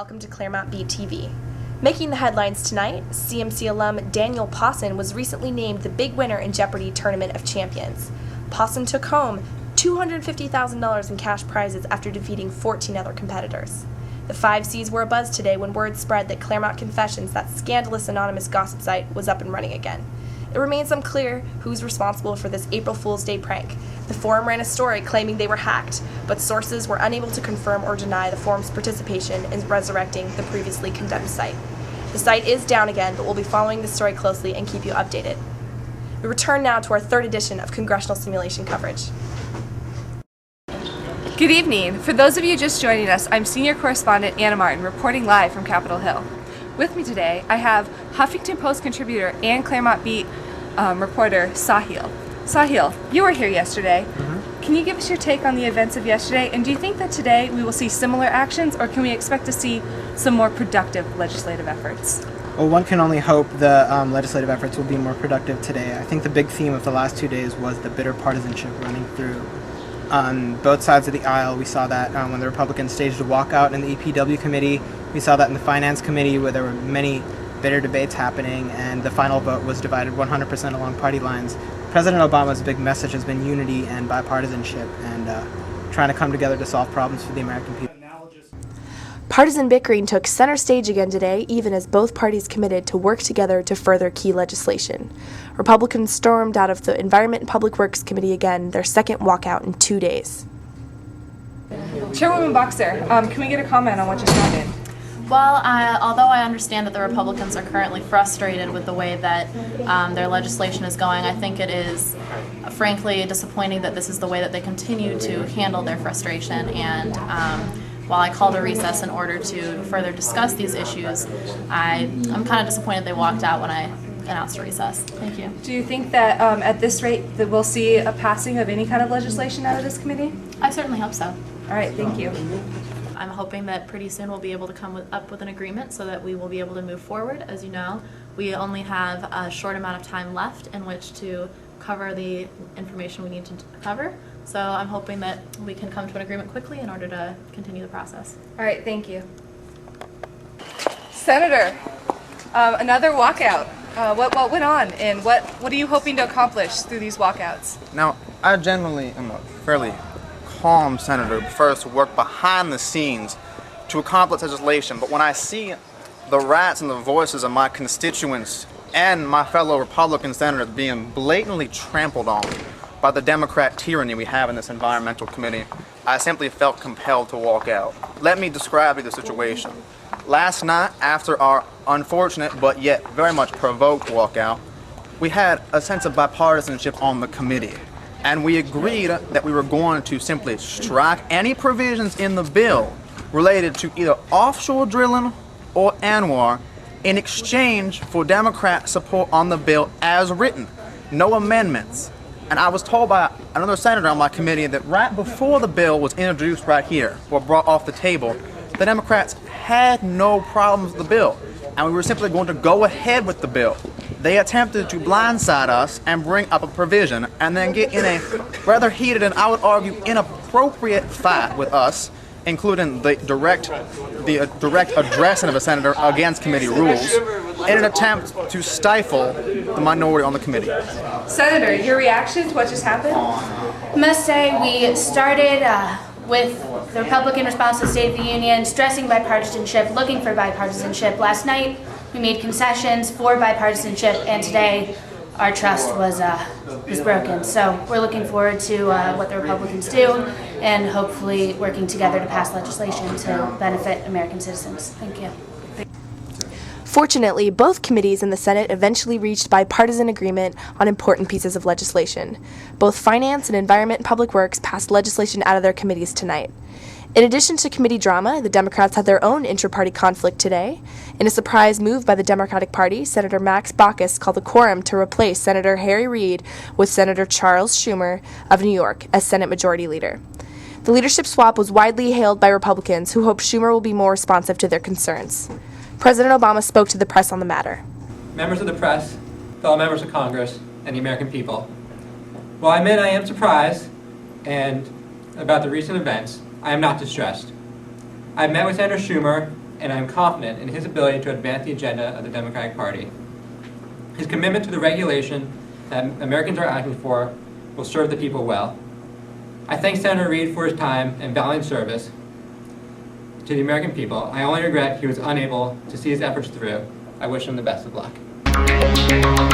welcome to Claremont Beat TV. Making the headlines tonight, CMC alum Daniel Pawson was recently named the big winner in Jeopardy! Tournament of Champions. Pawson took home $250,000 in cash prizes after defeating 14 other competitors. The 5 Cs were abuzz today when word spread that Claremont Confessions, that scandalous anonymous gossip site, was up and running again. It remains unclear who's responsible for this April Fool's Day prank. The forum ran a story claiming they were hacked, but sources were unable to confirm or deny the forum's participation in resurrecting the previously condemned site. The site is down again, but we'll be following the story closely and keep you updated. We return now to our 3rd edition of Congressional Simulation coverage. Good evening. For those of you just joining us, I'm Senior Correspondent Anna Martin, reporting live from Capitol Hill. With me today, I have Huffington Post contributor and Claremont Beat reporter Sahil. Sahil, you were here yesterday. Can you give us your take on the events of yesterday, and do you think that today we will see similar actions, or can we expect to see some more productive legislative efforts? Well, one can only hope the legislative efforts will be more productive today. I think the big theme of the last 2 days was the bitter partisanship running through on both sides of the aisle. We saw that when the Republicans staged a walkout in the EPW committee. We saw that in the Finance Committee, where there were many bitter debates happening, and the final vote was divided 100% along party lines. President Obama's big message has been unity and bipartisanship and trying to come together to solve problems for the American people. Partisan bickering took center stage again today, even as both parties committed to work together to further key legislation. Republicans stormed out of the Environment and Public Works Committee again, their second walkout in 2 days. Chairwoman Boxer, can we get a comment on what just happened? Well, although I understand that the Republicans are currently frustrated with the way that their legislation is going, I think it is frankly disappointing that this is the way that they continue to handle their frustration. And while I called a recess in order to further discuss these issues, I'm kind of disappointed they walked out when I announced a recess. Thank you. Do you think that at this rate that we'll see a passing of any kind of legislation out of this committee? I certainly hope so. All right, thank you. I'm hoping that pretty soon we'll be able to come up with an agreement so that we will be able to move forward. As you know, we only have a short amount of time left in which to cover the information we need to cover. So I'm hoping that we can come to an agreement quickly in order to continue the process. All right, thank you. Senator, another walkout. What went on, and what are you hoping to accomplish through these walkouts? Now, I generally am a fairly calm senator who prefers to work behind the scenes to accomplish legislation, but when I see the rats and the voices of my constituents and my fellow Republican senators being blatantly trampled on by the Democrat tyranny we have in this environmental committee, I simply felt compelled to walk out. Let me describe to you the situation. Last night, after our unfortunate but yet very much provoked walkout, we had a sense of bipartisanship on the committee. And we agreed that we were going to simply strike any provisions in the bill related to either offshore drilling or ANWR in exchange for Democrat support on the bill as written. No amendments. And I was told by another senator on my committee that right before the bill was introduced right here, or brought off the table, the Democrats had no problems with the bill, and we were simply going to go ahead with the bill. They attempted to blindside us and bring up a provision and then get in a rather heated and I would argue inappropriate fight with us, including the direct addressing of a senator against committee rules, in an attempt to stifle the minority on the committee. Senator, your reaction to what just happened? I must say we started with the Republican response to the State of the Union, stressing bipartisanship, looking for bipartisanship. Last night we made concessions for bipartisanship, and today our trust was broken. So we're looking forward to what the Republicans do, and hopefully working together to pass legislation to benefit American citizens. Thank you. Fortunately, both committees in the Senate eventually reached bipartisan agreement on important pieces of legislation. Both Finance and Environment and Public Works passed legislation out of their committees tonight. In addition to committee drama, the Democrats had their own intra-party conflict today. In a surprise move by the Democratic Party, Senator Max Baucus called a quorum to replace Senator Harry Reid with Senator Charles Schumer of New York as Senate Majority Leader. The leadership swap was widely hailed by Republicans who hope Schumer will be more responsive to their concerns. President Obama spoke to the press on the matter. Members of the press, fellow members of Congress, and the American people, while I admit I am surprised about the recent events, I am not distressed. I've met with Senator Schumer and I am confident in his ability to advance the agenda of the Democratic Party. His commitment to the regulation that Americans are asking for will serve the people well. I thank Senator Reid for his time and valiant service to the American people. I only regret he was unable to see his efforts through. I wish him the best of luck.